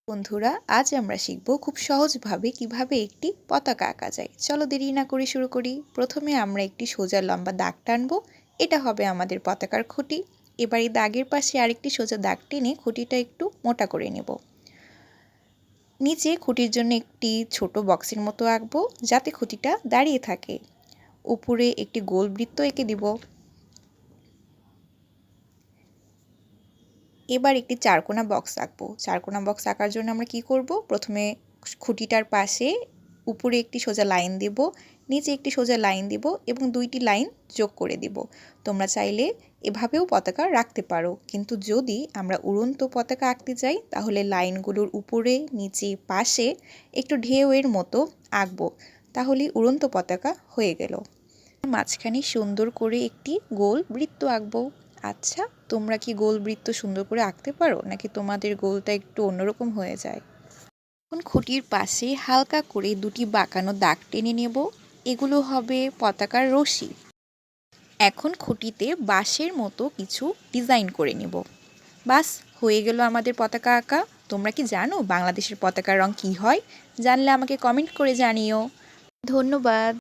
বন্ধুরা, আজ আমরা শিখব খুব সহজভাবে কিভাবে একটি পতাকা আঁকা যায়। চলো দেরি না করে শুরু করি। প্রথমে আমরা একটি সোজা লম্বা দাগ টানব। এটা হবে আমাদের পতাকার খুঁটি। এবার এই দাগের পাশে আরেকটি সোজা দাগ টেনে খুঁটিটা একটু মোটা করে নেব। নিচে খুঁটির জন্য একটি ছোট বক্সের মতো আঁকবো যাতে খুঁটিটা দাঁড়িয়ে থাকে। উপরে একটি গোল বৃত্ত এঁকে দিব। এবার একটি চারকোনা বক্স আঁকবো। চারকোনা বক্স আঁকার জন্য আমরা কি করব? প্রথমে খুঁটিটার পাশে উপরে একটি সোজা লাইন দেব, নিচে একটি সোজা লাইন দেব এবং দুইটি লাইন যোগ করে দিব। তোমরা চাইলে এভাবেও পতাকা রাখতে পারো, কিন্তু যদি আমরা উড়ন্ত পতাকা আঁকতে চাই তাহলে লাইনগুলোর উপরে নিচে পাশে একটু ঢেউয়ের মতো আঁকবো, তাহলেই উড়ন্ত পতাকা হয়ে গেল। মাঝখানে সুন্দর করে একটি গোল বৃত্ত আঁকবো। আচ্ছা, তোমরা কি গোল বৃত্ত সুন্দর করে আঁকতে পারো, নাকি তোমাদের গোলটা একটু অন্যরকম হয়ে যায়? এখন খুঁটির পাশে হালকা করে দুটি বাঁকানো দাগ টেনে নেব। এগুলো হবে পতাকার রশি। এখন খুঁটিতে বাঁশের মতো কিছু ডিজাইন করে নেব। বাস, হয়ে গেল আমাদের পতাকা আঁকা। তোমরা কি জানো বাংলাদেশের পতাকার রং কী হয়? জানলে আমাকে কমেন্ট করে জানিও। ধন্যবাদ।